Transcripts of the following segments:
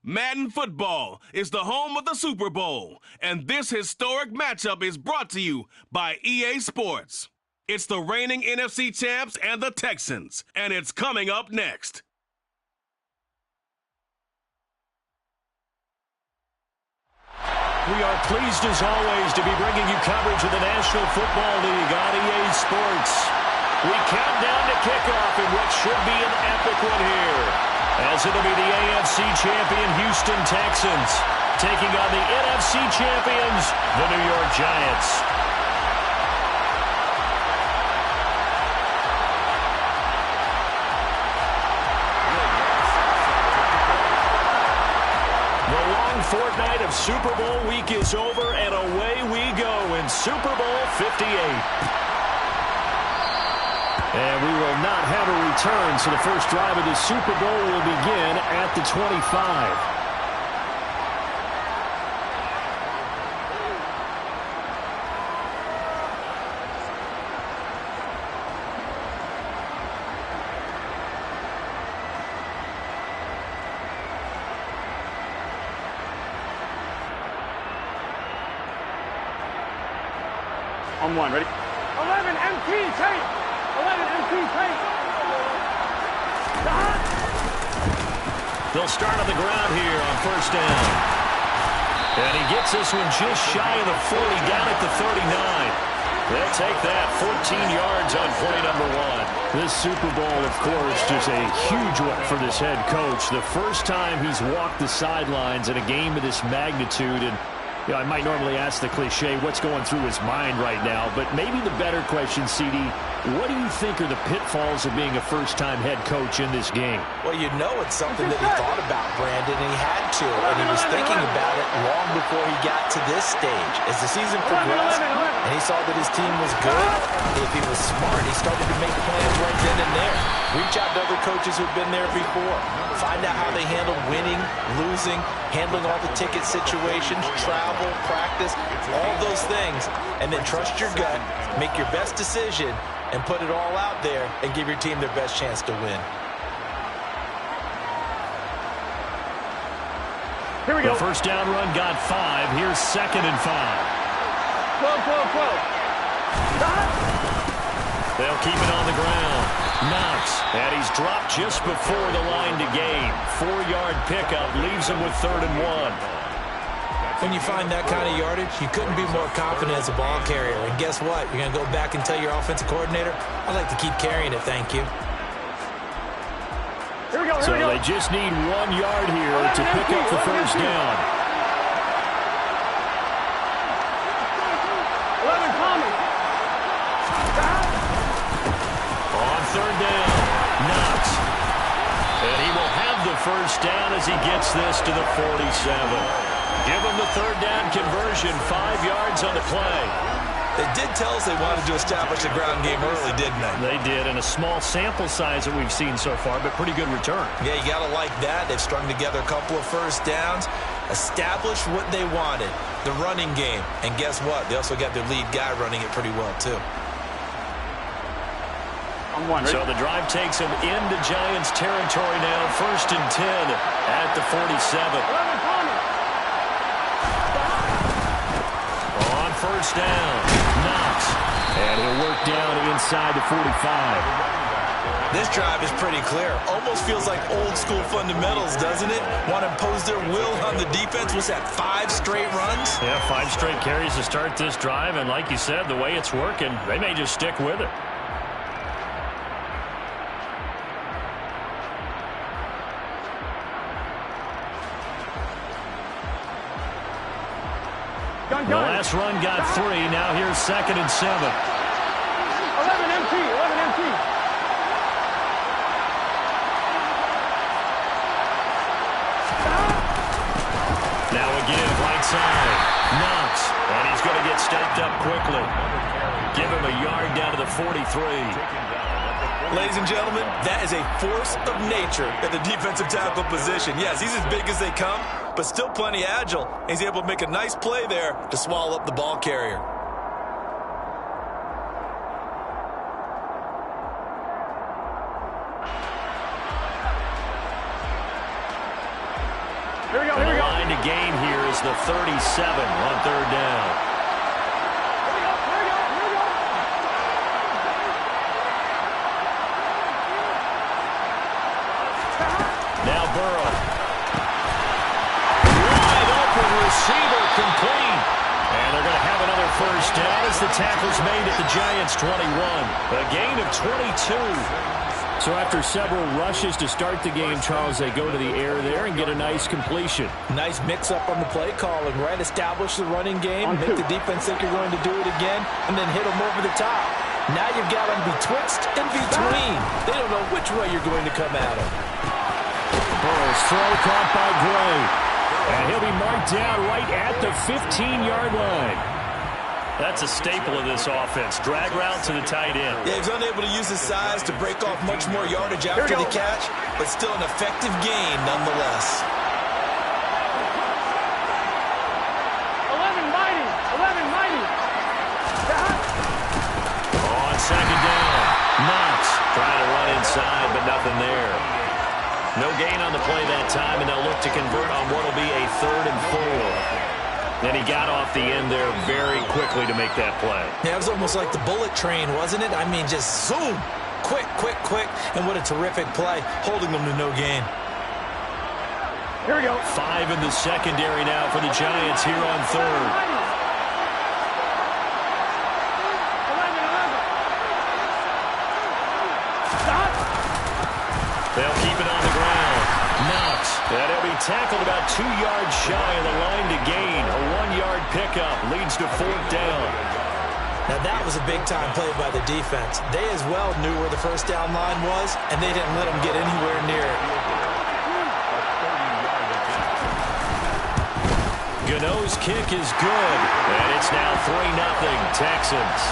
Madden Football is the home of the Super Bowl, and this historic matchup is brought to you by EA Sports. It's the reigning NFC champs and the Texans, and it's coming up next. We are pleased as always to be bringing you coverage of the National Football League on EA Sports. We count down to kickoff in what should be an epic one here, as it'll be the AFC champion Houston Texans taking on the NFC champions, the New York Giants. The long fortnight of Super Bowl week is over, and away we go in Super Bowl 58. And we will not have a return, so the first drive of the Super Bowl will begin at the 25. On one, ready? 11 MT, take! 11 MT, take! They'll start on the ground here on first down. And he gets this one just shy of the 40, down at the 39. They'll take that 14 yards on play number one. This Super Bowl, of course, just a huge one for this head coach. The first time he's walked the sidelines in a game of this magnitude. And you know, I might normally ask the cliche, what's going through his mind right now? But maybe the better question, CD, what do you think are the pitfalls of being a first-time head coach in this game? Well, you know it's something that he thought about, Brandon, and he had to. And he was thinking about it long before he got to this stage. As the season progressed and he saw that his team was good, if he was smart, he started to make plans right then and there. Reach out to other coaches who've been there before. Find out how they handle winning, losing, handling all the ticket situations, travel, practice, all those things. And then trust your gut, make your best decision, and put it all out there and give your team their best chance to win. Here we go. The first down run got 5. Here's 2nd and 5. 12, 12, 12. They'll keep it on the ground. Knox, and he's dropped just before the line to gain. 4-yard pickup leaves him with 3rd and 1. When you find that kind of yardage, you couldn't be more confident as a ball carrier. And guess what? You're going to go back and tell your offensive coordinator, I'd like to keep carrying it, thank you. Here we go, so they just need 1 yard here to pick up the first down. 11 Thomas. On 3rd down, Knox. And he will have the first down as he gets this to the 47. Give him the 3rd down conversion, 5 yards on the play. They did tell us they wanted to establish a ground game early, didn't they? They did, and a small sample size that we've seen so far, but pretty good return. Yeah, you got to like that. They've strung together a couple of first downs, established what they wanted, the running game. And guess what? They also got their lead guy running it pretty well, too. On one, so the drive takes them into Giants territory now, 1st and 10 at the 47. 11 Thomas. First down, Knox, and he'll work down inside the 45. This drive is pretty clear. Almost feels like old school fundamentals, doesn't it? Want to impose their will on the defense. Was that 5 straight runs? Yeah, 5 straight carries to start this drive, and like you said, the way it's working, they may just stick with it. The last run got 3. Now here's 2nd and 7. 11 MT, 11 MT. Now again, right side. Knox, and he's going to get stacked up quickly. Give him a yard down to the 43. Ladies and gentlemen, that is a force of nature at the defensive tackle position. Yes, he's as big as they come, but still plenty agile. He's able to make a nice play there to swallow up the ball carrier. Here we go, And here we the go. line to gain here is the 37 on third down. Here we go, here we go, here we go. Now Burrow. Wide open receiver complete. And they're going to have another first down as the tackle's made at the Giants' 21. A gain of 22. So after several rushes to start the game, Charles, they go to the air there and get a nice completion. Nice mix-up on the play calling, right? Establish the running game, make the defense think you're going to do it again, and then hit them over the top. Now you've got them betwixt and between. They don't know which way you're going to come at them. Burrow's throw caught by Gray. And he'll be marked down right at the 15-yard line. That's a staple of this offense. Drag route to the tight end. Yeah, he's unable to use his size to break off much more yardage after the catch, but still an effective gain nonetheless. 11 mighty. 11 mighty. On second down, Knox trying to run inside, but nothing there. No gain on the play that time, and they'll look to convert on what will be a 3rd and 4. Then he got off the end there very quickly to make that play. Yeah, it was almost like the bullet train, wasn't it? I mean, just zoom. Quick, quick, quick. And what a terrific play, holding them to no gain. Here we go. 5 in the secondary now for the Giants here on 3rd. 11. They'll keep it on the ground. Knox. And he'll be tackled about 2 yards shy of the line to gain. A 1-yard pickup leads to 4th down. Now that was a big-time play by the defense. They as well knew where the first down line was, and they didn't let them get anywhere near it. Gano's kick is good. And it's now 3-0 Texans.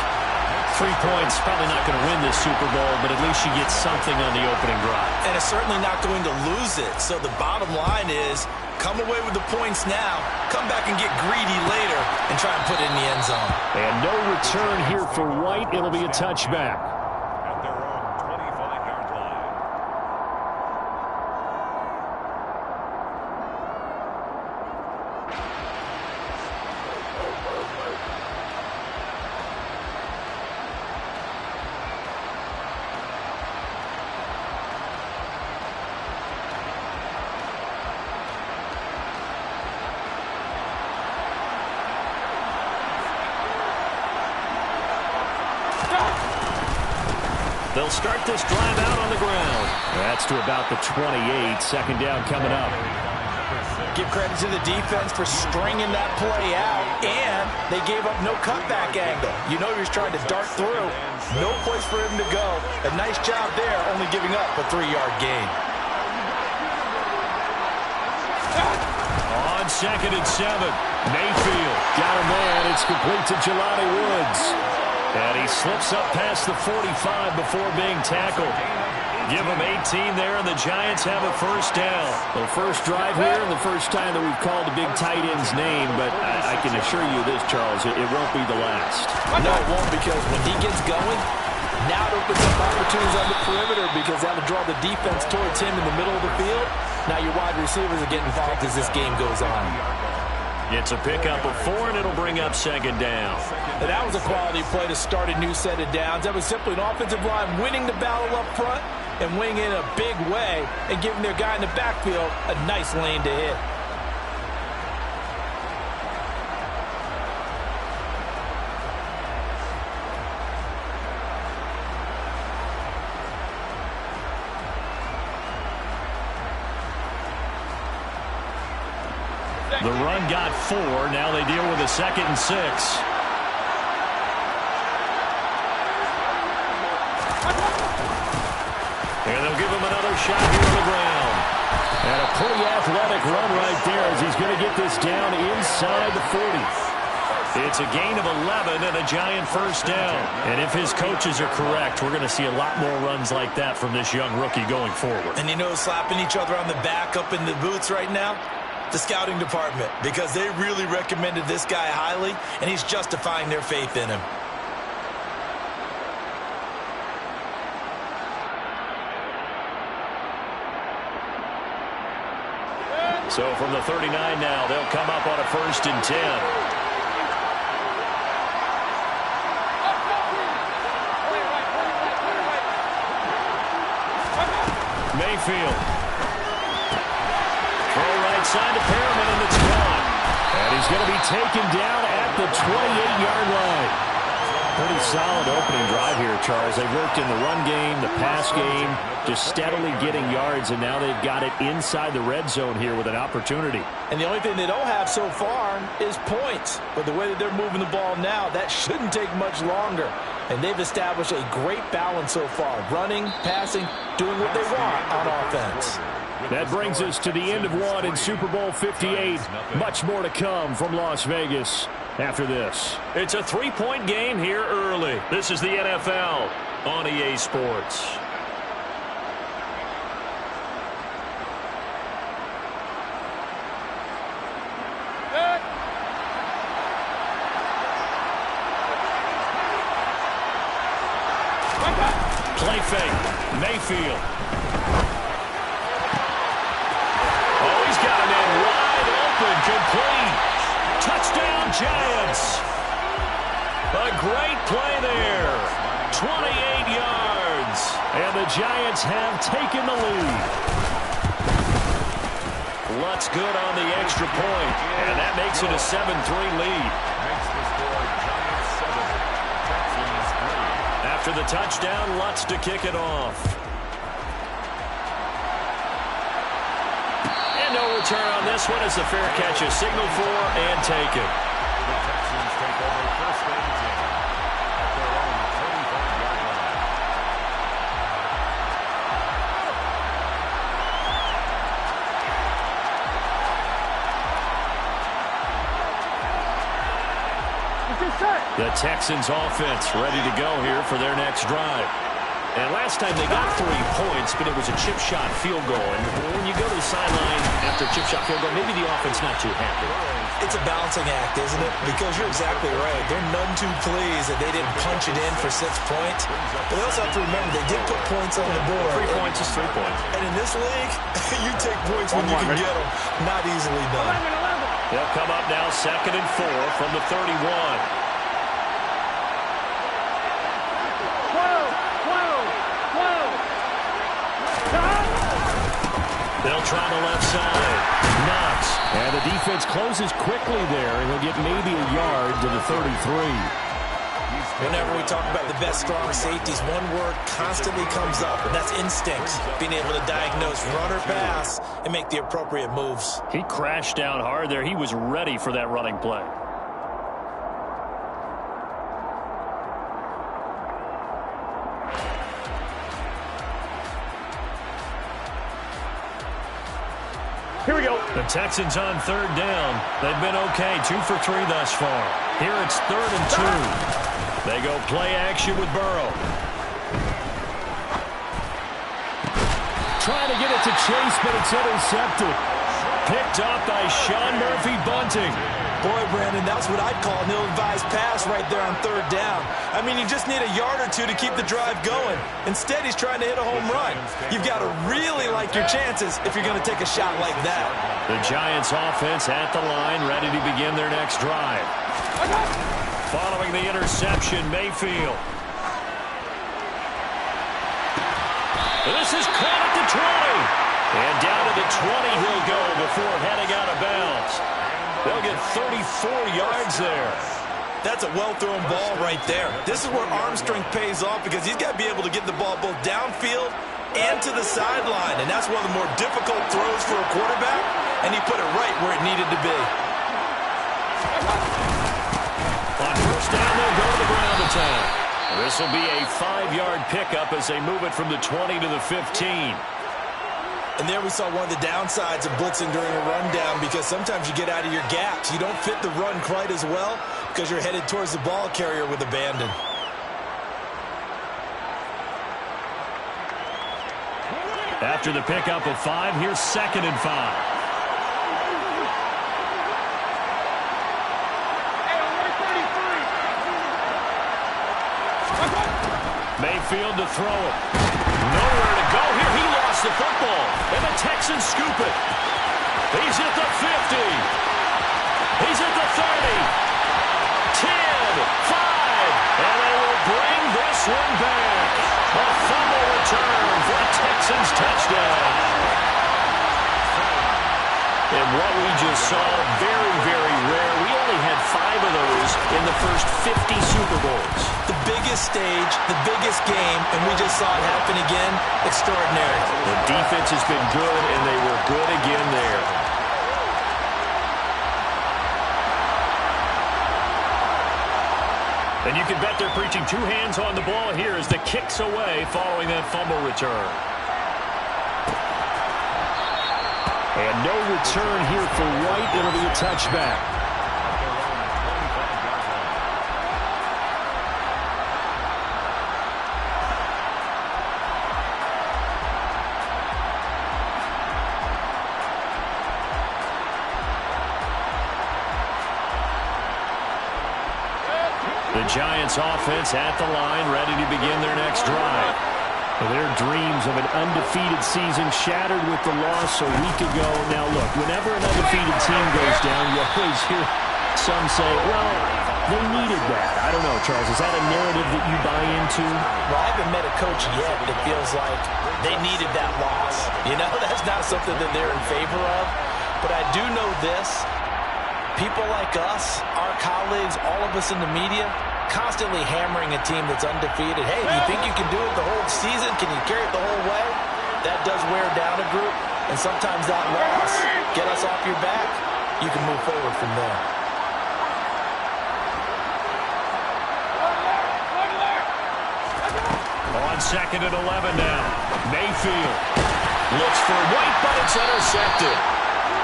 3 points, probably not going to win this Super Bowl, but at least you get something on the opening drive. And it's certainly not going to lose it. So the bottom line is, come away with the points now, come back and get greedy later, and try and put it in the end zone. And no return here for White. It'll be a touchback. At their own 25-yard line. They'll start this drive out on the ground. That's to about the 28. Second down coming up. Give credit to the defense for stringing that play out, and they gave up no cutback angle. You know he was trying to dart through. No place for him to go. A nice job there, only giving up a 3-yard gain. On 2nd and 7. Mayfield got a man. It's complete to Jelani Woods. And he slips up past the 45 before being tackled. Give him 18 there, and the Giants have a first down. Well, first drive here, and the first time that we've called a big tight end's name, but I can assure you this, Charles, it won't be the last. No, it won't, because when he gets going, now it opens up opportunities on the perimeter, because that'll draw the defense towards him in the middle of the field. Now your wide receivers are getting involved as this game goes on. It's a pickup of 4, and it'll bring up second down. And that was a quality play to start a new set of downs. That was simply an offensive line winning the battle up front and winning in a big way and giving their guy in the backfield a nice lane to hit. The run got 4. Now they deal with a 2nd and 6. And they'll give him another shot here on the ground. And a pretty athletic run right there as he's going to get this down inside the 40. It's a gain of 11 and a Giant first down. And if his coaches are correct, we're going to see a lot more runs like that from this young rookie going forward. And you know, slapping each other on the back up in the boots right now? The scouting department, because they really recommended this guy highly, and he's justifying their faith in him. So from the 39 now, they'll come up on a 1st and 10. Mayfield. Throw right side to Perriman, and it's gone. And he's going to be taken down at the 28-yard line. Pretty solid opening drive here, Charles. They worked in the run game, the pass game, just steadily getting yards, and now they've got it inside the red zone here with an opportunity. And the only thing they don't have so far is points. But the way that they're moving the ball now, that shouldn't take much longer. And they've established a great balance so far. Running, passing, doing what they want on offense. That brings us to the end of one in Super Bowl 58. Much more to come from Las Vegas after this. It's a 3-point game here early. This is the NFL on EA Sports. Play fake. Mayfield. Oh, he's got a man wide open. Complete. Touchdown, Giants. A great play there. 28 yards. And the Giants have taken the lead. Lutz good on the extra point. And that makes it a 7-3 lead. After the touchdown, Lutz to kick it off. And no return on this one as the fair catch is signaled for and taken. The Texans take over 1st and 10 at their own 35-yard line. The Texans offense ready to go here for their next drive. And last time they got 3 points, but it was a chip shot field goal. And when you go to the sideline after a chip shot field goal, maybe the offense not too happy. It's a balancing act, isn't it? Because you're exactly right. They're none too pleased that they didn't punch it in for 6 points. But they also have to remember they did put points on the board. 3 points is 3 points. And in this league, you take points when you can get them. Not easily done. They'll come up now 2nd and 4 from the 31. They'll try the left side. Knox. And the defense closes quickly there, and he'll get maybe a yard to the 33. Whenever we talk about the best strong safeties, one word constantly comes up, and that's instincts. Being able to diagnose run or pass and make the appropriate moves. He crashed down hard there. He was ready for that running play. Here we go. The Texans on 3rd down. They've been okay, 2 for 3 thus far. Here it's 3rd and 2. They go play action with Burrow. Trying to get it to Chase, but it's intercepted. Picked up by Sean Murphy-Bunting. Boy, Brandon, that's what I'd call an ill-advised pass right there on 3rd down. I mean, you just need a yard or 2 to keep the drive going. Instead, he's trying to hit a home run. You've got to really like your chances if you're going to take a shot like that. The Giants offense at the line, ready to begin their next drive. Following the interception, Mayfield. This is caught at the 20. And down to the 20 he'll go before heading out of bounds. They'll get 34 yards there. That's a well-thrown ball right there. This is where arm strength pays off because he's got to be able to get the ball both downfield and to the sideline. And that's one of the more difficult throws for a quarterback. And he put it right where it needed to be. On 1st down, they'll go to the ground attack. This will be a 5-yard pickup as they move it from the 20 to the 15. And there we saw one of the downsides of blitzing during a rundown because sometimes you get out of your gaps. You don't fit the run quite as well because you're headed towards the ball carrier with abandon. After the pickup of 5, here's 2nd and 5. Mayfield to throw it. Nowhere to go here. He lost the football. And the Texans scoop it. He's at the 50. He's at the 30. 10, 5, and they will bring this one back. A fumble return for a Texans touchdown. And what we just saw, very, very rare. We only had 5 of those in the first 50 Super Bowls. The biggest stage, the biggest game, and we just saw it happen again. Extraordinary. The defense has been good, and they were good again there. And you can bet they're preaching 2 hands on the ball here as the kick's away following that fumble return. And no return here for White. It'll be a touchback. The Giants offense at the line, ready to begin their next drive. Their dreams of an undefeated season shattered with the loss a week ago. Now, look, whenever an undefeated team goes down, you always hear some say, well, they needed that. I don't know, Charles. Is that a narrative that you buy into? Well, I haven't met a coach yet that feels like they needed that loss. You know, that's not something that they're in favor of. But I do know this. People like us, our colleagues, all of us in the media, constantly hammering a team that's undefeated. Hey, do you think you can do it the whole season? Can you carry it the whole way? That does wear down a group, and sometimes that loss, get us off your back, you can move forward from there. On 2nd and 11 now. Mayfield looks for White, but it's intercepted.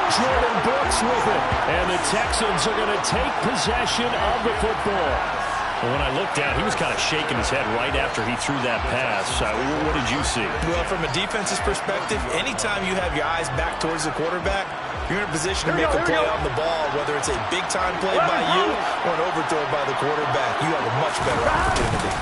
Jordan Brooks with it. And the Texans are going to take possession of the football. Well, when I looked down, he was kind of shaking his head right after he threw that pass. What did you see? Well, from a defense's perspective, anytime you have your eyes back towards the quarterback, you're in a position to make a play on the ball, whether it's a big-time play by you or an overthrow by the quarterback. You have a much better opportunity.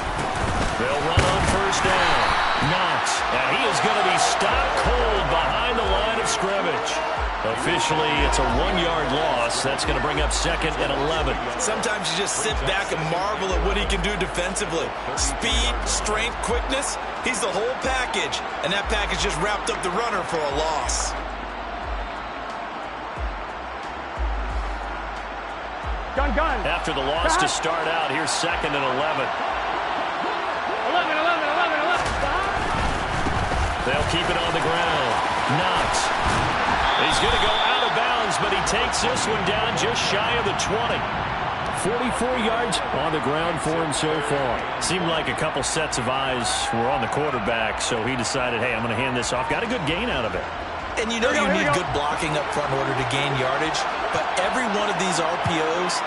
They'll run on 1st down. Knox, and he is going to be stopped cold behind the line of scrimmage. Officially, it's a 1-yard loss. That's going to bring up 2nd and 11. Sometimes you just sit back and marvel at what he can do defensively. Speed, strength, quickness, he's the whole package. And that package just wrapped up the runner for a loss. Gun. After the loss to start out, here's 2nd and 11. 11. They'll keep it on the ground. Knox. He's going to go out of bounds, but he takes this one down just shy of the 20. 44 yards on the ground for him so far. Seemed like a couple sets of eyes were on the quarterback, so he decided, hey, I'm going to hand this off. Got a good gain out of it. And you know you need good blocking up front in order to gain yardage, but every one of these RPOs,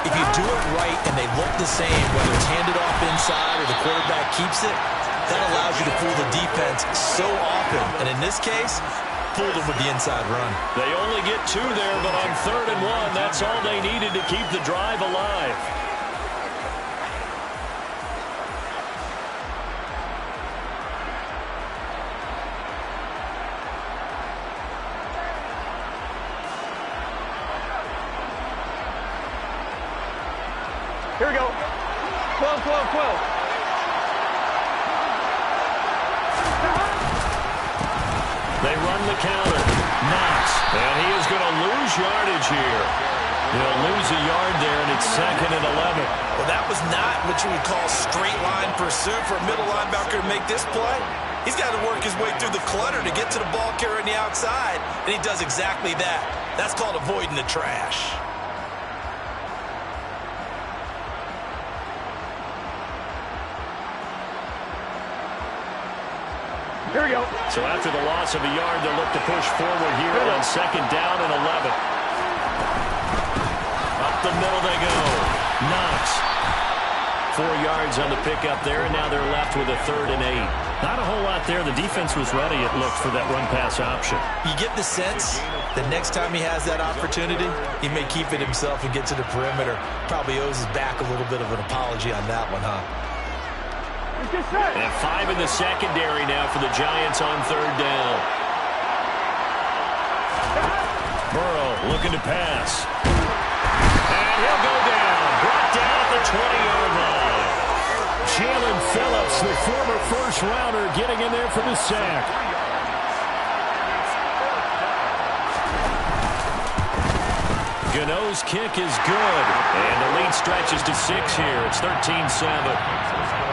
if you do it right and they look the same, whether it's handed off inside or the quarterback keeps it, that allows you to fool the defense so often. And in this case, fooled them with the inside run. They only get 2 there, but on 3rd and 1, that's all they needed to keep the drive alive. Here we go. 12. They run the counter. Knox. And he is going to lose yardage here. He'll lose a yard there, and it's 2nd and 11. Well, that was not what you would call straight line pursuit for a middle linebacker to make this play. He's got to work his way through the clutter to get to the ball carrier on the outside, and he does exactly that. That's called avoiding the trash. Here we go. So after the loss of a yard, they'll look to push forward here on 2nd down and 11. Up the middle they go. Knox. 4 yards on the pickup there, and now they're left with a 3rd and 8. Not a whole lot there. The defense was ready, it looked, for that run-pass option. You get the sense the next time he has that opportunity, he may keep it himself and get to the perimeter. Probably owes his back a little bit of an apology on that one, huh? And 5 in the secondary now for the Giants on 3rd down. Burrow looking to pass. And he'll go down. Brought down at the 20-yard line. Jalen Phillips, the former first-rounder, getting in there for the sack. Gano's kick is good. And the lead stretches to 6 here. It's 13-7.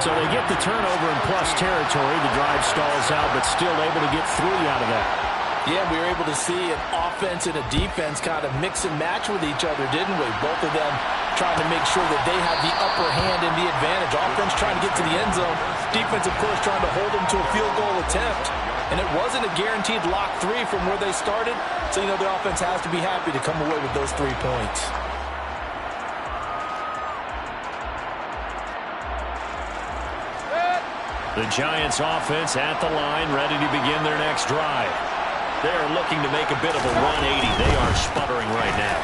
So they get the turnover in plus territory. The drive stalls out, but still able to get 3 out of that. Yeah, we were able to see an offense and a defense kind of mix and match with each other, didn't we? Both of them trying to make sure that they have the upper hand and the advantage. Offense trying to get to the end zone. Defense, of course, trying to hold them to a field goal attempt. And it wasn't a guaranteed lock 3 from where they started. So, the offense has to be happy to come away with those 3 points. The Giants offense at the line, ready to begin their next drive. They're looking to make a bit of a 180. They are sputtering right now.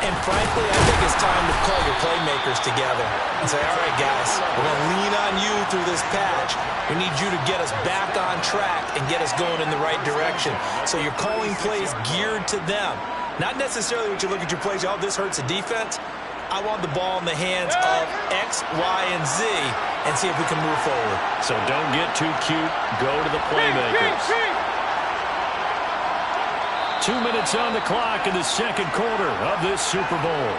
And frankly, I think it's time to call your playmakers together and say, all right, guys, we're going to lean on you through this patch. We need you to get us back on track and get us going in the right direction. So you're calling plays geared to them. Not necessarily what you look at your plays, oh, this hurts the defense. I want the ball in the hands of X, Y, and Z and see if we can move forward. So don't get too cute. Go to the playmakers. 2 minutes on the clock in the second quarter of this Super Bowl.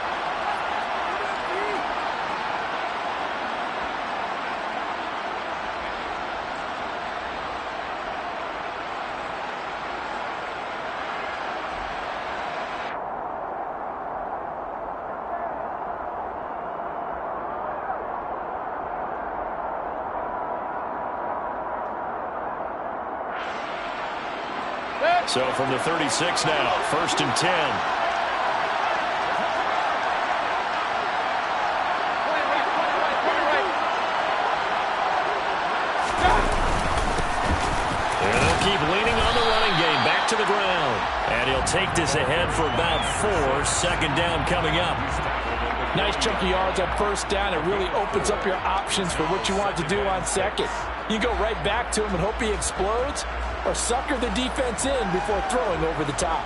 So from the 36 now, 1st and 10. And they'll keep leaning on the running game, back to the ground. And he'll take this ahead for about 4. Second down coming up. Nice chunk of yards on 1st down. It really opens up your options for what you want to do on 2nd. You go right back to him and hope he explodes, or sucker the defense in before throwing over the top.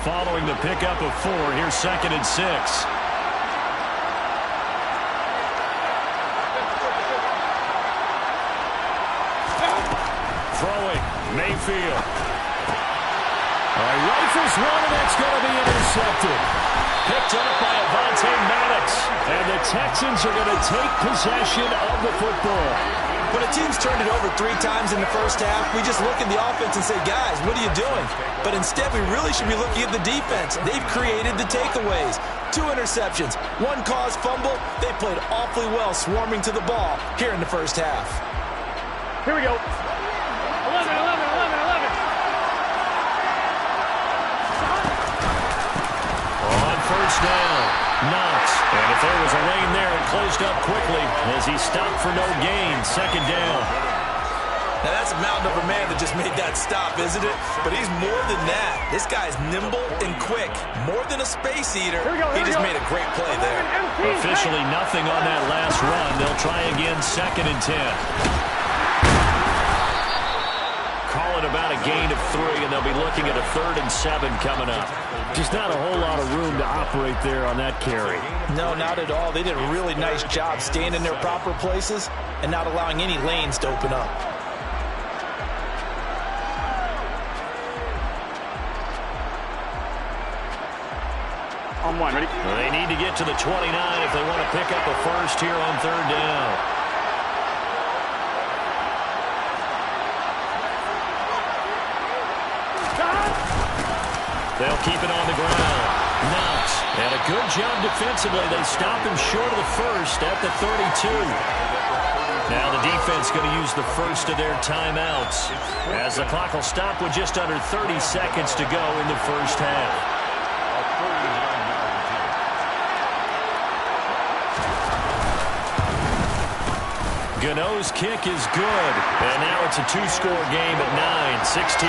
Following the pickup of 4, here's 2nd and 6. Throwing, Mayfield. All right, rifles one, and that's going to be intercepted. Picked up by Avonte Maddox. And the Texans are going to take possession of the football. When a team's turned it over 3 times in the 1st half, we just look at the offense and say, guys, what are you doing? But instead, we really should be looking at the defense. They've created the takeaways. 2 interceptions, 1 caused fumble. They played awfully well swarming to the ball here in the 1st half. Here we go. 11, 11, 11, 11. On 1st down, Knox. And if there was a lane there, it closed up quickly as he stopped for no gain. 2nd down. Now, that's a mountain of a man that just made that stop, isn't it? But he's more than that. This guy's nimble and quick. More than a space eater. He just made a great play there. Officially nothing on that last run. They'll try again, 2nd and 10. Call it about a gain of 3, and they'll be looking at a 3rd and 7 coming up. Just not a whole lot of room to operate there on that carry. No, not at all. They did a really nice job staying in their proper places and not allowing any lanes to open up. On 1, ready? Well, they need to get to the 29 if they want to pick up a 1st here on 3rd down. They'll keep it on the ground. Knox. And a good job defensively. They stop him short of the 1st at the 32. Now the defense going to use the 1st of their timeouts as the clock will stop with just under 30 seconds to go in the 1st half. Gano's kick is good. And now it's a two-score game at 9, 16-7.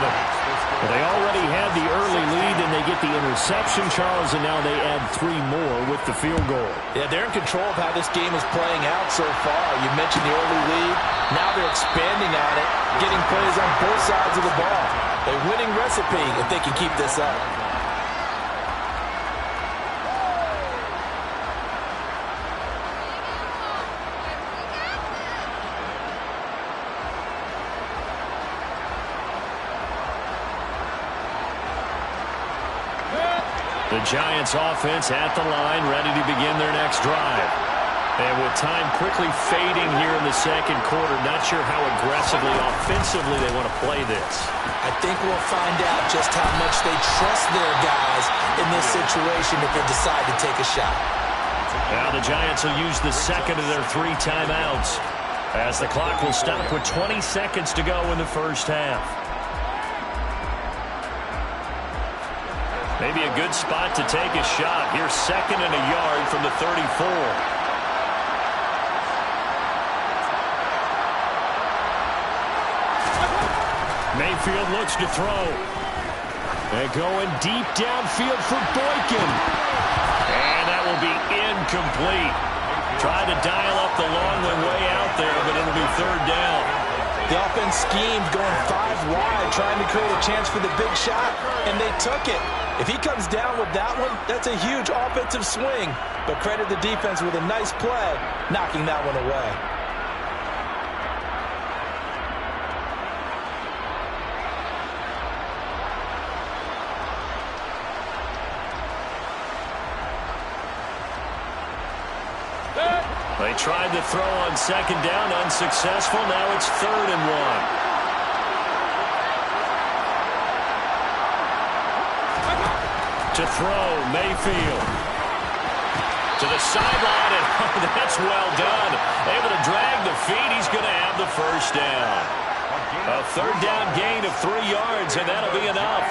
Well, they already had the early lead, and they get the interception, Charles, and now they add 3 more with the field goal. Yeah, they're in control of how this game is playing out so far. You mentioned the early lead. Now they're expanding on it, getting plays on both sides of the ball. A winning recipe if they can keep this up. The Giants offense at the line, ready to begin their next drive. And with time quickly fading here in the second quarter, not sure how aggressively, offensively they want to play this. I think we'll find out just how much they trust their guys in this situation if they decide to take a shot. Now the Giants will use the second of their 3 timeouts as the clock will stop with 20 seconds to go in the first half. Maybe a good spot to take a shot. Here's 2nd and a yard from the 34. Mayfield looks to throw. They're going deep downfield for Boykin. And that will be incomplete. Tried to dial up the long one way out there, but it'll be 3rd down. The offense schemed going 5 wide, trying to create a chance for the big shot, and they took it. If he comes down with that one, that's a huge offensive swing. But credit the defense with a nice play, knocking that one away. They tried to throw on 2nd down, unsuccessful. Now it's 3rd and 1. To throw, Mayfield. To the sideline, and that's well done. Able to drag the feet. He's going to have the first down. A 3rd down gain of 3 yards, and that'll be enough.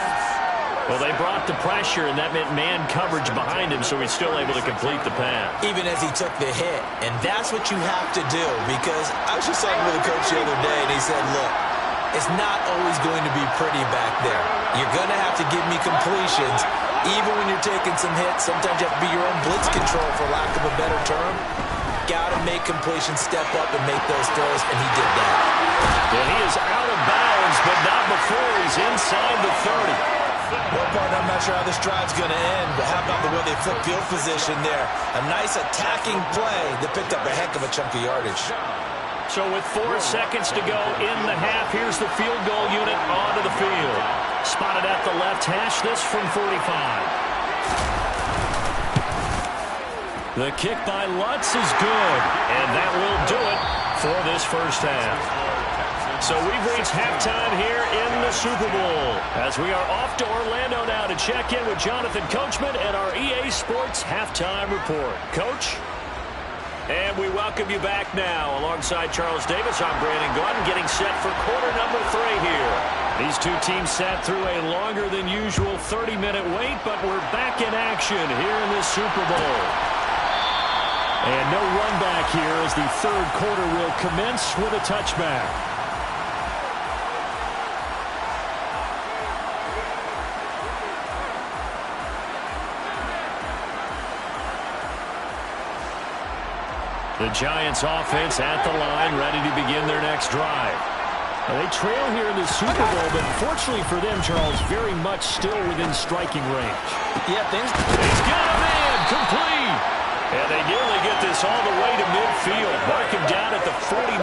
Well, they brought the pressure, and that meant man coverage behind him, so he's still able to complete the pass. Even as he took the hit, and that's what you have to do, because I was just talking with a coach the other day, and he said, look, it's not always going to be pretty back there. You're going to have to give me completions. Even when you're taking some hits, sometimes you have to be your own blitz control, for lack of a better term. Got to make completions, step up and make those throws, and he did that. And he is out of bounds, but not before he's inside the 30. Well, partner, I'm not sure how this drive's going to end, but how about the way they flip field position there? A nice attacking play that picked up a heck of a chunk of yardage. So with 4 seconds to go in the half, here's the field goal unit onto the field. Spotted at the left hash, this from 45. The kick by Lutz is good, and that will do it for this first half. So we've reached halftime here in the Super Bowl as we are off to Orlando now to check in with Jonathan Coachman and our EA Sports Halftime Report. Coach? And we welcome you back now. Alongside Charles Davis, I'm Brandon Gordon, getting set for quarter number 3 here. These two teams sat through a longer than usual 30-minute wait, but we're back in action here in this Super Bowl. And no run back here as the 3rd quarter will commence with a touchback. The Giants offense at the line, ready to begin their next drive. Now, they trail here in the Super Bowl, but fortunately for them, Charles, very much still within striking range. Yeah, He's got a man, complete. And they nearly get this all the way to midfield. Mark him down at the 49.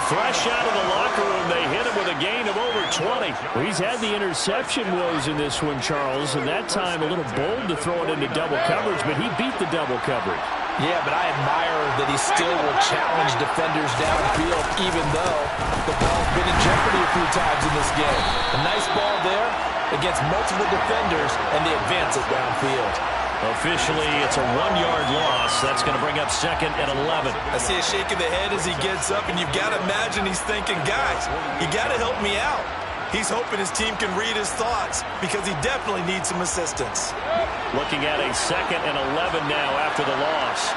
Fresh out of the locker room, they hit him with a gain of over 20. Well, he's had the interception woes in this one, Charles, and that time a little bold to throw it into double coverage, but he beat the double coverage. Yeah, but I admire that he still will challenge defenders downfield, even though the ball's been in jeopardy a few times in this game. A nice ball there against multiple defenders, and they advance it downfield. Officially, it's a 1-yard loss. That's going to bring up 2nd and 11. I see a shake of the head as he gets up, and you've got to imagine he's thinking, guys, you got to help me out. He's hoping his team can read his thoughts because he definitely needs some assistance. Looking at a 2nd and 11 now after the loss.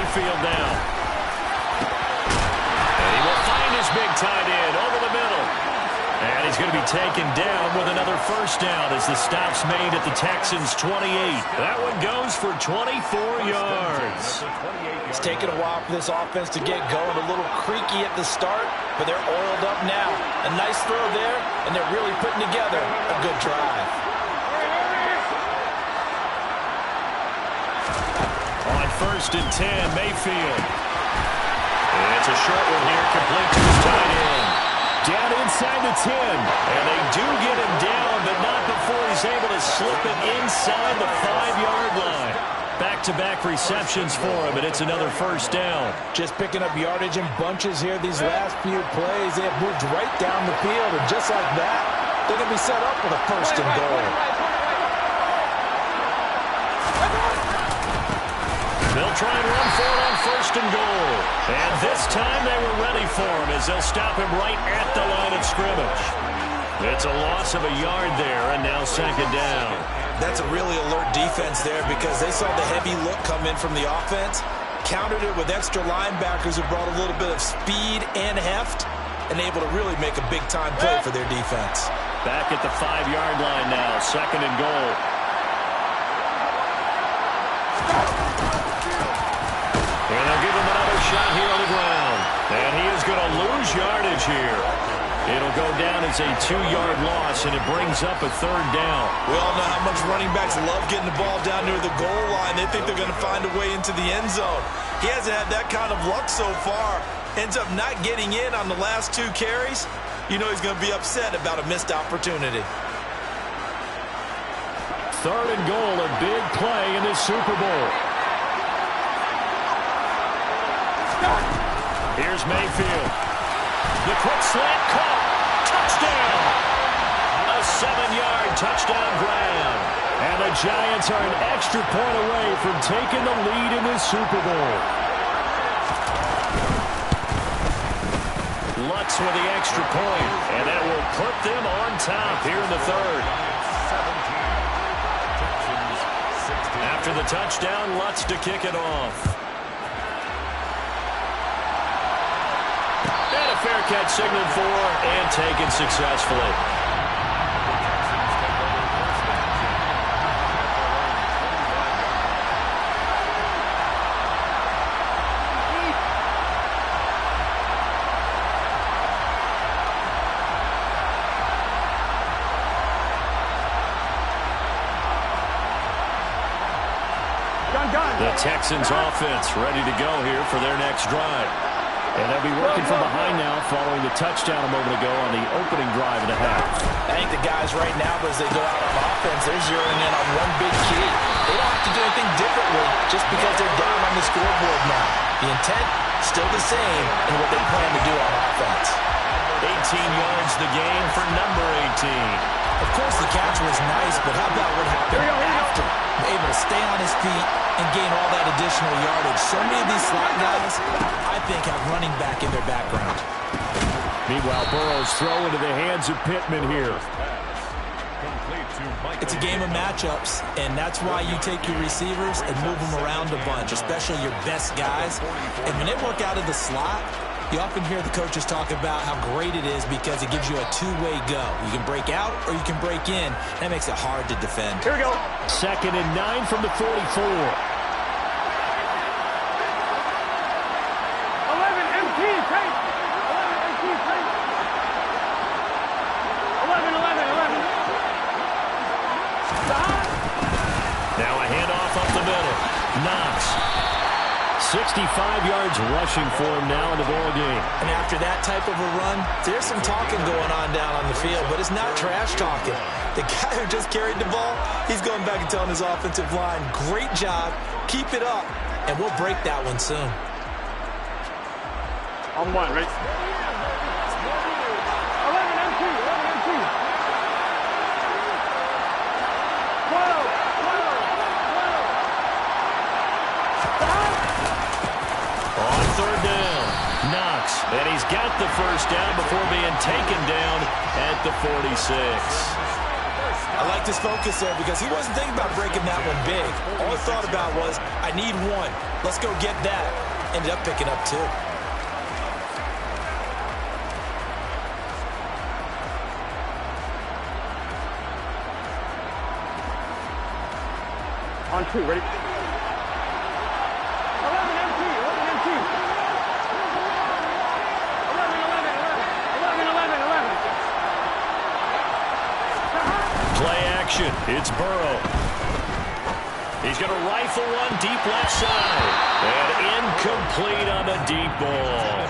Mayfield now. And he will find his big tight end over the middle. And he's going to be taken down with another first down as the stop's made at the Texans' 28. That one goes for 24 yards. It's taken a while for this offense to get going. A little creaky at the start, but they're oiled up now. A nice throw there, and they're really putting together a good drive. On 1st and 10, Mayfield. And it's a short one here, complete to his tight end. Down inside the 10. And they do get him down, but not before he's able to slip it inside the 5-yard line. Back-to-back receptions for him, and it's another first down. Just picking up yardage in bunches here these last few plays. They have moved right down the field, and just like that, they're going to be set up with a 1st and goal. They'll try and run for it on 1st and goal. And this time they were ready for him as they'll stop him right at the line of scrimmage. It's a loss of a yard there, and now 2nd down. That's a really alert defense there because they saw the heavy look come in from the offense, countered it with extra linebackers who brought a little bit of speed and heft, and able to really make a big-time play for their defense. Back at the 5-yard line now, 2nd and goal. And they'll give him another shot here on the ground. And he is going to lose yardage here. It'll go down as a 2-yard loss, and it brings up a 3rd down. We all know how much running backs love getting the ball down near the goal line. They think they're going to find a way into the end zone. He hasn't had that kind of luck so far. Ends up not getting in on the last 2 carries. You know he's going to be upset about a missed opportunity. 3rd and goal, a big play in this Super Bowl. Here's Mayfield. The quick slant caught. Touchdown. A 7-yard touchdown grab. And the Giants are an extra point away from taking the lead in this Super Bowl. Lutz with the extra point, and that will put them on top here in the 3rd. After the touchdown, Lutz to kick it off. And a fair catch signaled for and taken successfully. The Texans offense ready to go here for their next drive. And they'll be working from behind now following the touchdown a moment ago on the opening drive and a half. I think the guys right now, as they go out on offense, they're zeroing in on one big key. They don't have to do anything differently just because they're down on the scoreboard now. The intent, still the same in what they plan to do on offense. 18 yards the gain for number 18. Of course, the catch was nice, but how about what happened after? Able to stay on his feet and gain all that additional yardage. So many of these slot guys, I think, have running back in their background. Meanwhile, Burrow's throw into the hands of Pittman here. It's a game of matchups, and that's why you take your receivers and move them around a bunch, especially your best guys. And when they work out of the slot, you often hear the coaches talk about how great it is because it gives you a two-way go. You can break out or you can break in. That makes it hard to defend. Here we go. 2nd and 9 from the 44. 11 MT, take. 11 MT, take. 11. Now a handoff up the middle. Knox. 65 yards rushing for him now in the ball game. And after that type of a run, there's some talking going on down on the field, but it's not trash talking. The guy who just carried the ball, he's going back and telling his offensive line, great job, keep it up, and we'll break that one soon. On one, ready? 11 MT. 12. On 3rd down, Knox, and he's got the first down before being taken down at the 46. I like this focus there because he wasn't thinking about breaking that one big. All he thought about was, I need one. Let's go get that. ended up picking up 2. On 2, ready? 11 MT, 11 MT. 11. Play action. It's Burrow. He's going to rifle one deep left side. And incomplete on the deep ball.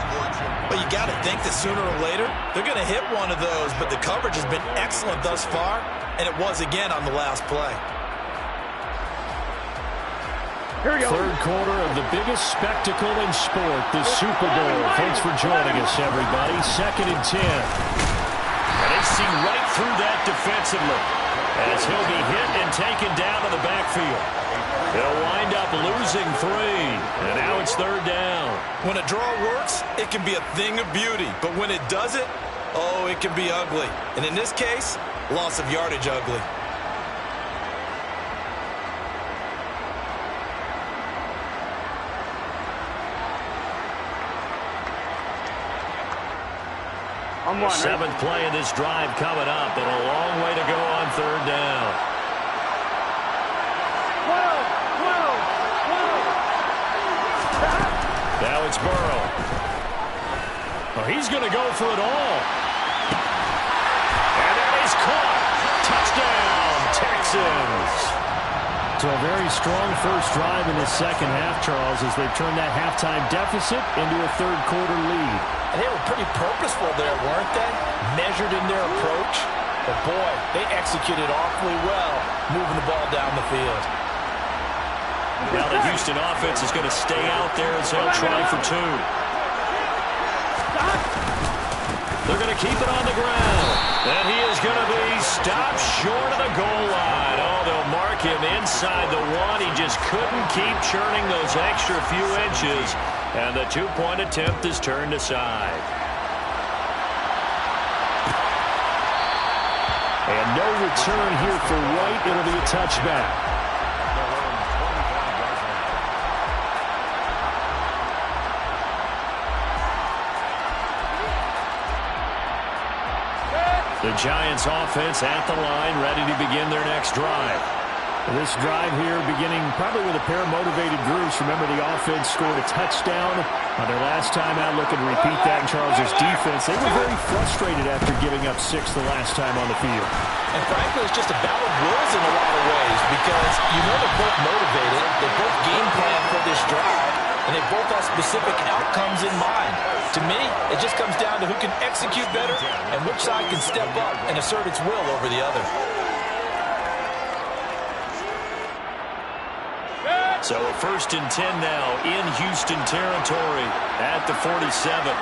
Well, you got to think that sooner or later, they're going to hit one of those, but the coverage has been excellent thus far, and it was again on the last play. Here we go. Third quarter of the biggest spectacle in sport, the Super Bowl. Thanks for joining us, everybody. 2nd and 10. And they see right through that defensively as he'll be hit and taken down in the backfield. They'll wind up losing 3, and now it's 3rd down. When a draw works, it can be a thing of beauty, but when it doesn't, oh, it can be ugly. And in this case, loss of yardage ugly. On 1, 7th play of this drive coming up, and a long way to go on 3rd down. 12. Now it's Burrow. Oh, he's going to go for it all. And that is caught. Touchdown, Texans. So a very strong first drive in the second half, Charles, as they've turned that halftime deficit into a third quarter lead. And they were pretty purposeful there, weren't they? Measured in their approach. But boy, they executed awfully well, moving the ball down the field. Now the Houston offense is going to stay out there as they'll try for 2. They're going to keep it on the ground. And he is going to be stopped short of the goal line. Oh, they'll mark him inside the 1. He just couldn't keep churning those extra few inches. And the 2-point attempt is turned aside. And no return here for White. It'll be a touchback. The Giants offense at the line, ready to begin their next drive. This drive here beginning probably with a pair of motivated groups. Remember, the offense scored a touchdown on their last time out. Looking to repeat that in Charles's defense. They were very frustrated after giving up 6 the last time on the field. And frankly, it's just a battle of wills in a lot of ways because you know they're both motivated. They both game plan for this drive, and they both have specific outcomes in mind. To me, it just comes down to who can execute better and which side can step up and assert its will over the other. So a 1st and 10 now in Houston territory at the 47.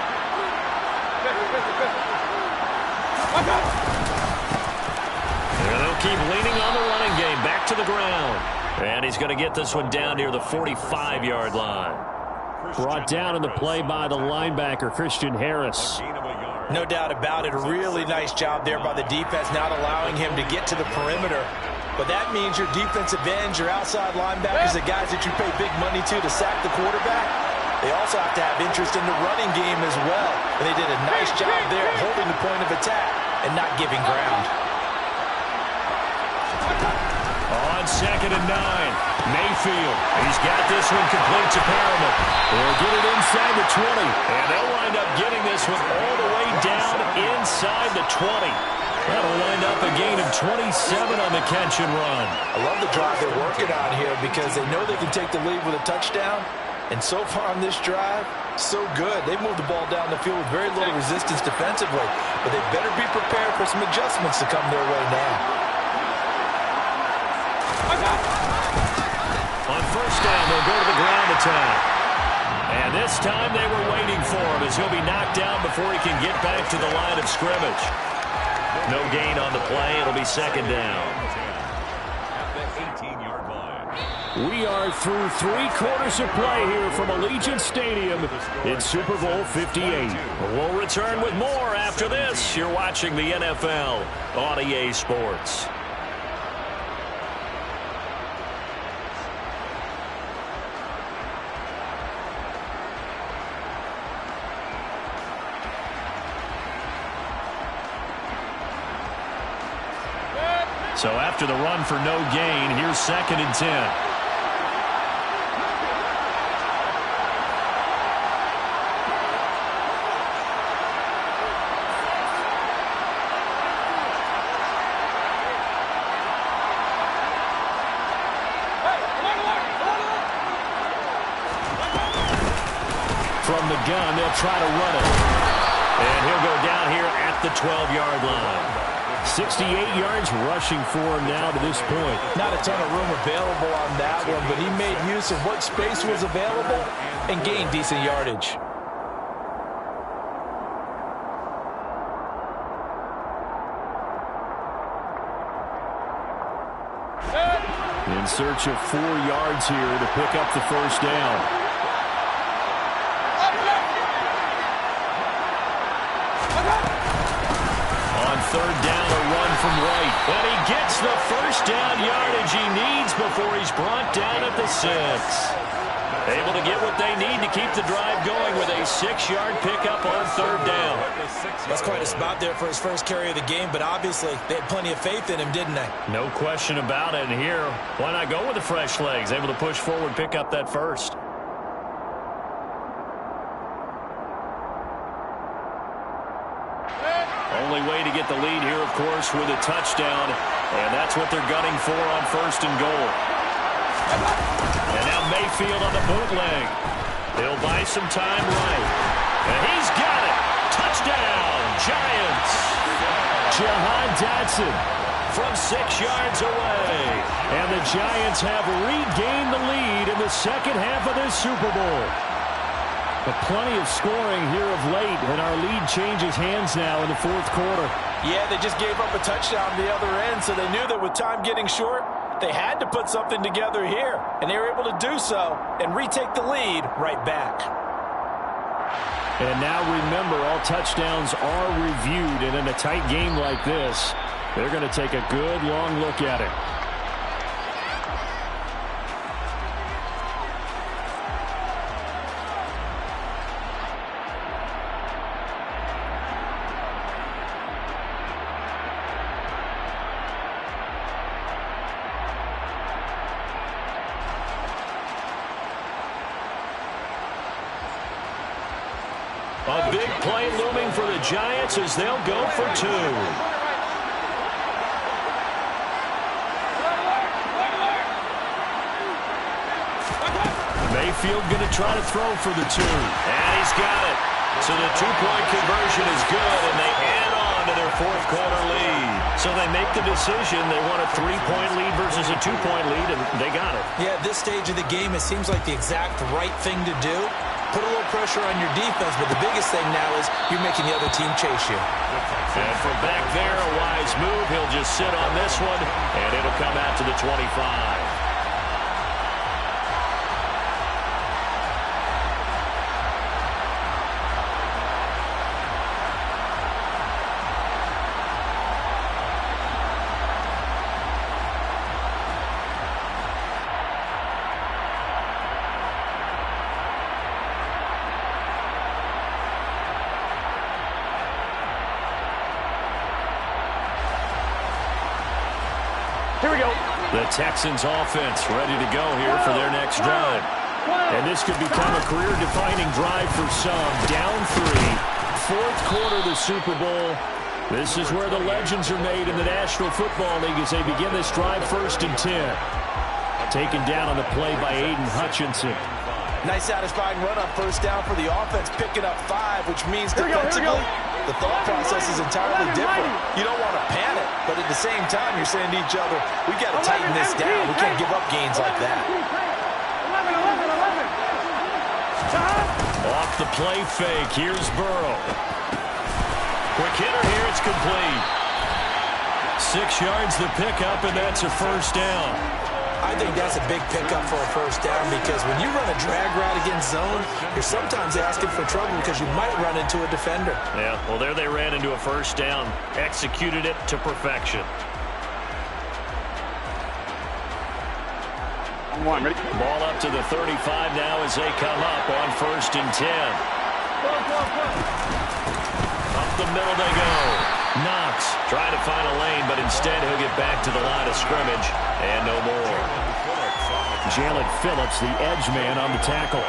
And they'll keep leaning on the running game. Back to the ground. And he's going to get this one down near the 45-yard line. Brought down in the play by the linebacker, Christian Harris. No doubt about it. A really nice job there by the defense, not allowing him to get to the perimeter. But that means your defensive ends, your outside linebackers, the guys that you pay big money to sack the quarterback, they also have to have interest in the running game as well. And they did a nice job there holding the point of attack and not giving ground. On 2nd and 9, Mayfield. He's got this one complete to Perriman. They'll get it inside the 20. And they'll wind up getting this one all the way down inside the 20. That'll wind up a gain of 27 on the catch and run. I love the drive they're working on here because they know they can take the lead with a touchdown. And so far on this drive, so good. They moved the ball down the field with very little resistance defensively. But they better be prepared for some adjustments to come their way now. On 1st down, they'll go to the ground attack. And this time they were waiting for him as he'll be knocked down before he can get back to the line of scrimmage. No gain on the play. It'll be 2nd down. We are through 3 quarters of play here from Allegiant Stadium in Super Bowl 58. We'll return with more after this. You're watching the NFL on EA Sports. So after the run for no gain, here's 2nd and 10. From the gun, they'll try to run it. And he'll go down here at the 12-yard line. 68 yards rushing for him now to this point. Not a ton of room available on that one, but he made use of what space was available and gained decent yardage. In search of 4 yards here to pick up the first down. On 3rd down, a run from White. And he gets the first down yardage he needs before he's brought down at the 6. Able to get what they need to keep the drive going with a 6-yard pickup on 3rd down. That's quite a spot there for his first carry of the game, but obviously they had plenty of faith in him, didn't they? No question about it. And here, why not go with the fresh legs? Able to push forward, pick up that first. Only way to get the lead here, of course, with a touchdown. And that's what they're gunning for on 1st and goal. And now Mayfield on the bootleg. He'll buy some time right. And he's got it. Touchdown, Giants. Jahan Dotson from 6 yards away. And the Giants have regained the lead in the second half of this Super Bowl. But plenty of scoring here of late, and our lead changes hands now in the 4th quarter. Yeah, they just gave up a touchdown on the other end, so they knew that with time getting short, they had to put something together here, and they were able to do so and retake the lead right back. And now remember, all touchdowns are reviewed, and in a tight game like this, they're going to take a good long look at it. A big play looming for the Giants as they'll go for 2. Mayfield going to try to throw for the 2. And he's got it. So the 2-point conversion is good, and they add on to their 4th quarter lead. So they make the decision. They want a 3-point lead versus a 2-point lead, and they got it. Yeah, at this stage of the game, it seems like the exact right thing to do. Put a little pressure on your defense, but the biggest thing now is you're making the other team chase you. And from back there, a wise move. He'll just sit on this one, and it'll come out to the 25. Here we go. The Texans offense ready to go here for their next drive. And this could become a career-defining drive for some. Down 3, 4th quarter of the Super Bowl. This is where the legends are made in the National Football League as they begin this drive 1st and 10. Taken down on the play by Aiden Hutchinson. Nice satisfying run on 1st down for the offense, picking up 5, which means defensively, the thought process is entirely different. You don't want to panic, but at the same time, you're saying to each other, we got to tighten this down. We can't give up gains like that. 11. Off the play fake, here's Burrow. Quick hitter here, it's complete. 6 yards the pickup, and that's a 1st down. I think that's a big pickup for a 1st down because when you run a drag route against zone, you're sometimes asking for trouble because you might run into a defender. Yeah, well, there they ran into a 1st down. Executed it to perfection. On 1, ready? Ball up to the 35 now as they come up on 1st and 10. Up the middle they go. Knox trying to find a lane, but instead he'll get back to the line of scrimmage and no more. Jalen Phillips, the edge man on the tackle.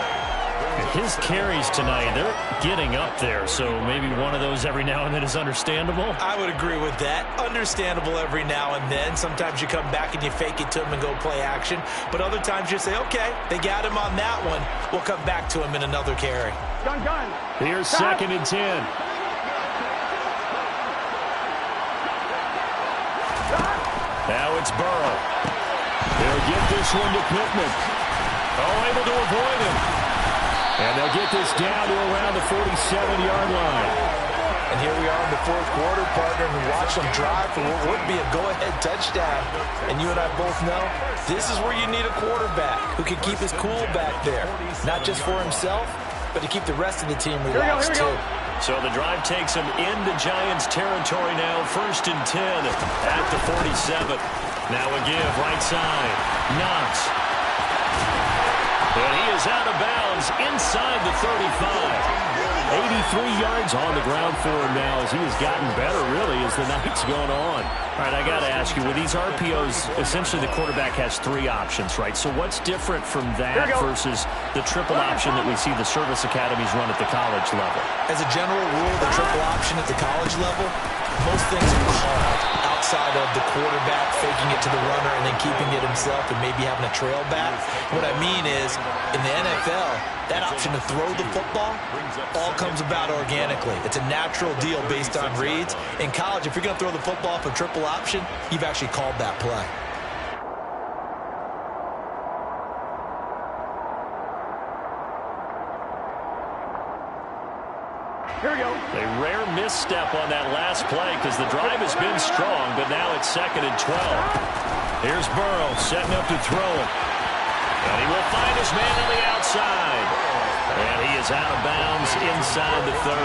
His carries tonight, they're getting up there, so maybe one of those every now and then is understandable. I would agree with that. Understandable every now and then. Sometimes you come back and you fake it to him and go play action. But other times you say, okay, they got him on that one. We'll come back to him in another carry. Gun. Here's 2nd and 10. Now it's Burrow. They'll get this one to Pittman. Oh, able to avoid him. And they'll get this down to around the 47-yard line. And here we are in the 4th quarter, partner, and watch them drive for what would be a go-ahead touchdown. And you and I both know this is where you need a quarterback who can keep his cool back there. Not just for himself, but to keep the rest of the team relaxed, too. So the drive takes him into Giants territory now. 1st and 10 at the 47. Now a give right side. Knox. And he is out of bounds inside the 35. 83 yards on the ground for him now as he has gotten better, really, as the night's going on. All right, I got to ask you, with these RPOs, essentially the quarterback has 3 options, right? So what's different from that versus the triple option that we see the service academies run at the college level? As a general rule, the triple option at the college level, most things are called outside of the quarterback faking it to the runner and then keeping it himself and maybe having a trail back. What I mean is, in the NFL, that option to throw the football all comes about organically. It's a natural deal based on reads. In college, if you're going to throw the football for triple option, you've actually called that play. Here we go. A rare misstep on that last play because the drive has been strong, but now it's 2nd and 12. Here's Burrow setting up to throw it. And he will find his man on the outside. And he is out of bounds inside the 30.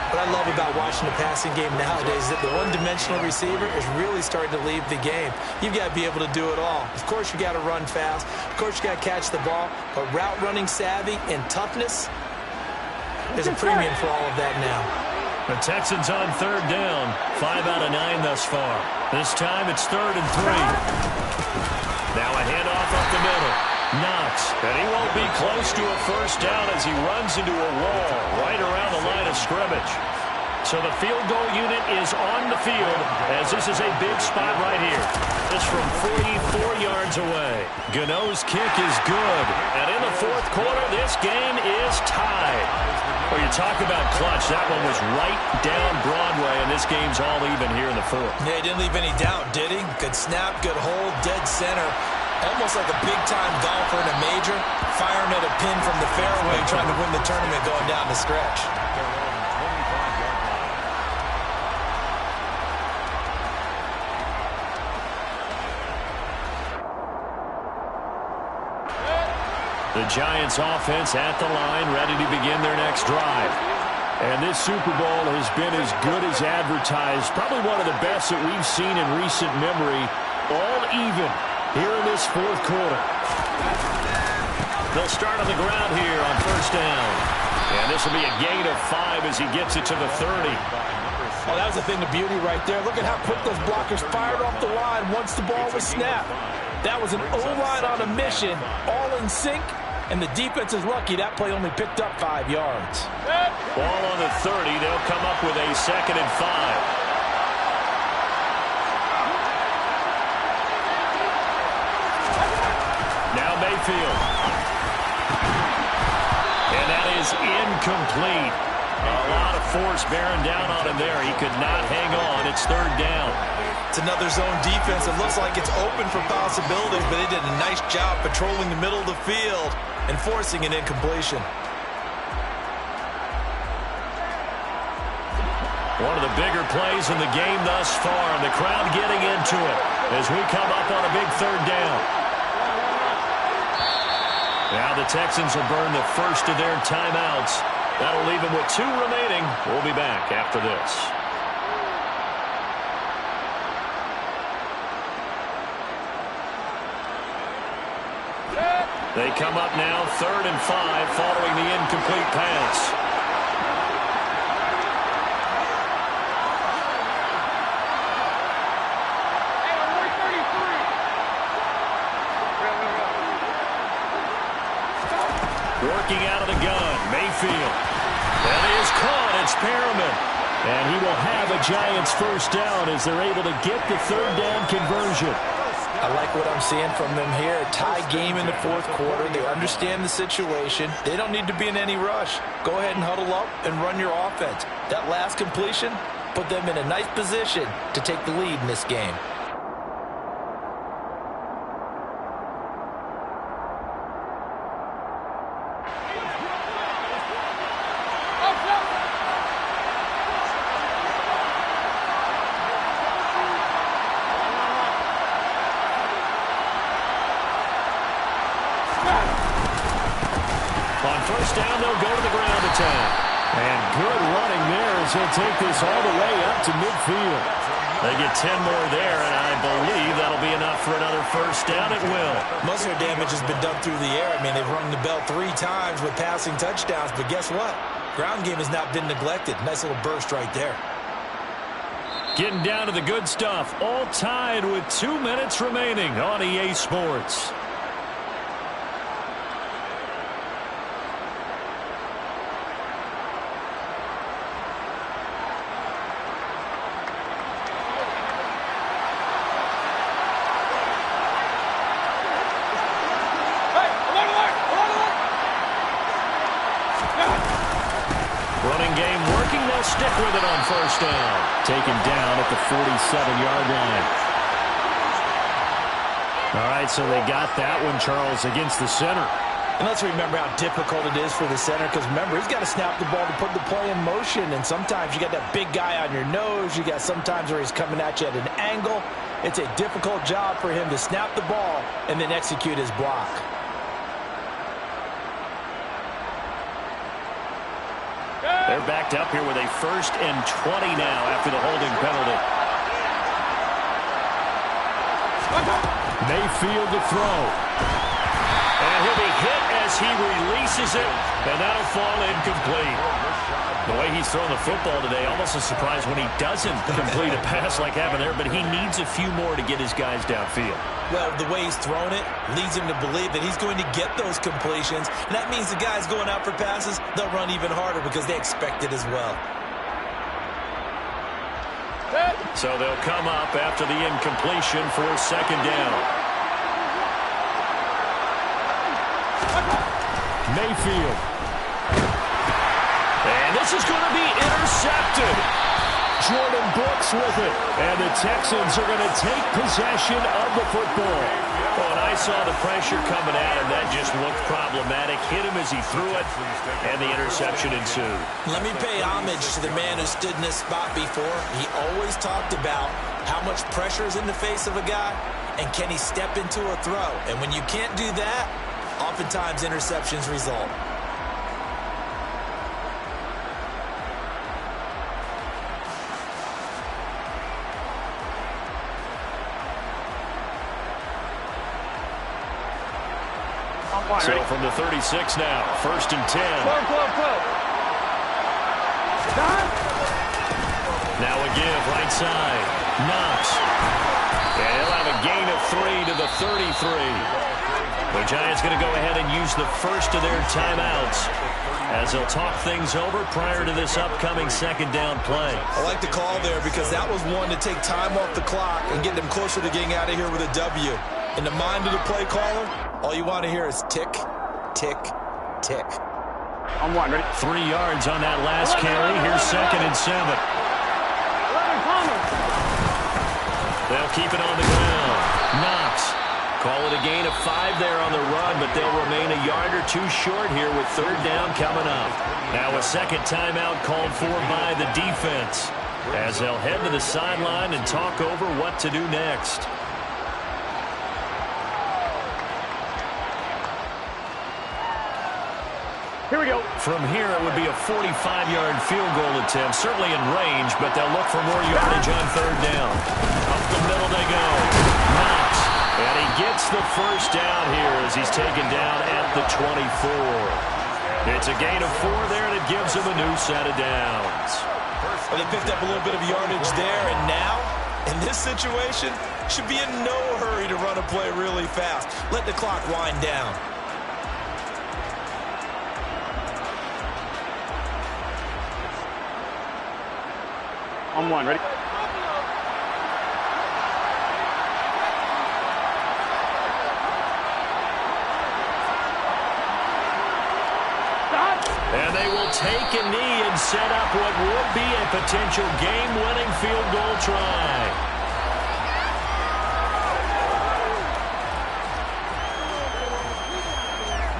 What I love about watching the passing game nowadays is that the one-dimensional receiver is really starting to leave the game. You've got to be able to do it all. Of course, you got to run fast. Of course, you got to catch the ball. But route running savvy and toughness, there's a premium for all of that now. The Texans on 3rd down. 5 out of 9 thus far. This time it's 3rd and 3. Now a handoff up the middle. Knox. And he won't be close to a 1st down as he runs into a wall right around the line of scrimmage. So the field goal unit is on the field as this is a big spot right here. This from 44 yards away. Gano's kick is good. And in the 4th quarter, this game is tied. Well, you talk about clutch. That one was right down Broadway, and this game's all even here in the 4th. Yeah, he didn't leave any doubt, did he? Good snap, good hold, dead center. Almost like a big-time golfer in a major, firing at a pin from the fairway, trying to win the tournament going down the stretch. The Giants offense at the line, ready to begin their next drive. And this Super Bowl has been as good as advertised. Probably one of the best that we've seen in recent memory. All even here in this 4th quarter. They'll start on the ground here on 1st down. And this will be a gain of 5 as he gets it to the 30. Oh, that was a thing of beauty right there. Look at how quick those blockers fired off the line once the ball was snapped. That was an O-line on a mission, all in sync. And the defense is lucky that play only picked up 5 yards. Ball on the 30. They'll come up with a 2nd and 5. Now Mayfield. And that is incomplete. A lot of force bearing down on him there. He could not hang on. It's 3rd down. It's another zone defense. It looks like it's open for possibilities, but they did a nice job patrolling the middle of the field and forcing an incompletion. One of the bigger plays in the game thus far, and the crowd getting into it as we come up on a big 3rd down. Now the Texans will burn the first of their timeouts. That'll leave them with 2 remaining. We'll be back after this. They come up now 3rd and 5 following the incomplete pass. experiment. And he will have a Giants first down as they're able to get the third down conversion. I like what I'm seeing from them here. Tie game in the fourth quarter. They understand the situation. They don't need to be in any rush. Go ahead and huddle up and run your offense. That last completion put them in a nice position to take the lead in this game. On first down, they'll go to the ground attack. And good running there as he'll take this all the way up to midfield. They get 10 more there, and I believe that'll be enough for another first down. It will. Most of their damage has been done through the air. I mean, they've rung the bell 3 times with passing touchdowns, but guess what? Ground game has not been neglected. Nice little burst right there. Getting down to the good stuff. All tied with 2 minutes remaining on EA Sports. Running game working. They'll stick with it on first down. Taken down at the 47-yard line. All right, so they got that one, Charles, against the center. And let's remember how difficult it is for the center, because remember, he's got to snap the ball to put the play in motion, and sometimes you got that big guy on your nose. You got sometimes where he's coming at you at an angle. It's a difficult job for him to snap the ball and then execute his block. They're backed up here with a 1st and 20 now after the holding penalty. Mayfield to throw. And he'll be hit as he releases it, and that'll fall incomplete. The way he's thrown the football today, almost a surprise when he doesn't complete a pass like happened there, but he needs a few more to get his guys downfield. Well, the way he's thrown it leads him to believe that he's going to get those completions. And that means the guys going out for passes, they'll run even harder because they expect it as well. So they'll come up after the incompletion for second down. Mayfield. And this is going to be intercepted. Jordan Brooks with it. And the Texans are going to take possession of the football. Oh, and I saw the pressure coming at him. That just looked problematic. Hit him as he threw it, and the interception ensued. Let me pay homage to the man who stood in this spot before. He always talked about how much pressure is in the face of a guy, and can he step into a throw. And when you can't do that, oftentimes interceptions result. So from the 36 now, 1st and 10. Now a give, right side. Knox. And he'll have a gain of 3 to the 33. The Giants going to go ahead and use the first of their timeouts as they'll talk things over prior to this upcoming second down play. I like the call there because that was one to take time off the clock and get them closer to getting out of here with a W. In the mind of the play caller, all you want to hear is tick, tick, tick. I'm 1, ready? 3 yards on that last carry. Here's 2nd and 7. They'll keep it on the ground. Knox. Call it a gain of 5 there on the run, but they'll remain a yard or 2 short here with 3rd down coming up. Now a second timeout called for by the defense as they'll head to the sideline and talk over what to do next. Here we go. From here, it would be a 45-yard field goal attempt, certainly in range, but they'll look for more yardage on 3rd down. Up the middle they go. Knox. And he gets the first down here as he's taken down at the 24. It's a gain of 4 there, and it gives him a new set of downs. Well, they picked up a little bit of yardage there, and now, in this situation, should be in no hurry to run a play really fast. Let the clock wind down. On one, ready? And they will take a knee and set up what would be a potential game-winning field goal try.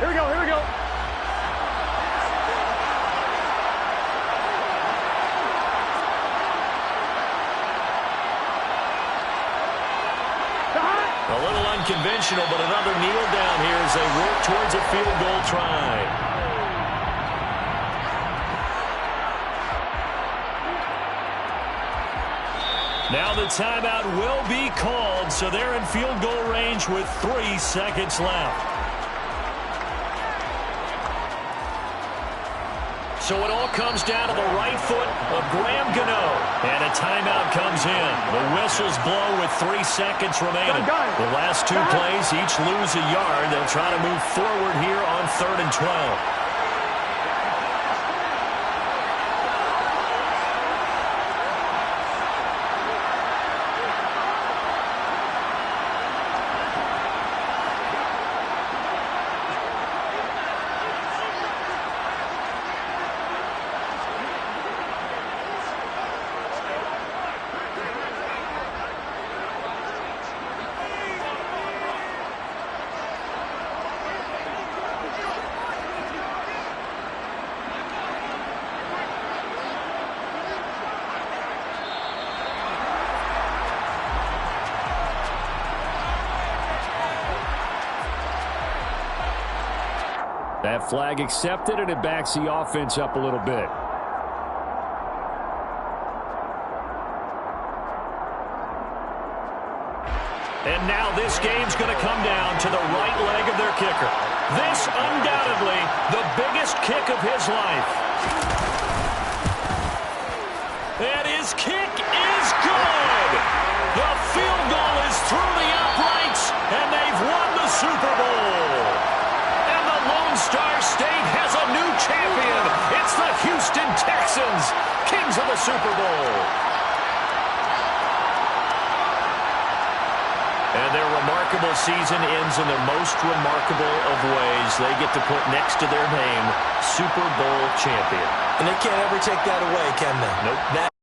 Here we go, here we go. A little unconventional, but another kneel down here as they work towards a field goal try. Now the timeout will be called, so they're in field goal range with 3 seconds left. So it all comes down to the right foot of Graham Gano. And a timeout comes in. The whistles blow with 3 seconds remaining. The last 2 plays each lose a yard. They'll try to move forward here on 3rd and 12. That flag accepted, and it backs the offense up a little bit. And now this game's going to come down to the right leg of their kicker. This, undoubtedly, the biggest kick of his life. And his kick is good. The field goal is through the uprights, and they've won the Super Bowl. Lone Star State has a new champion. It's the Houston Texans, kings of the Super Bowl. And their remarkable season ends in the most remarkable of ways. They get to put next to their name, Super Bowl champion. And they can't ever take that away, can they? Nope.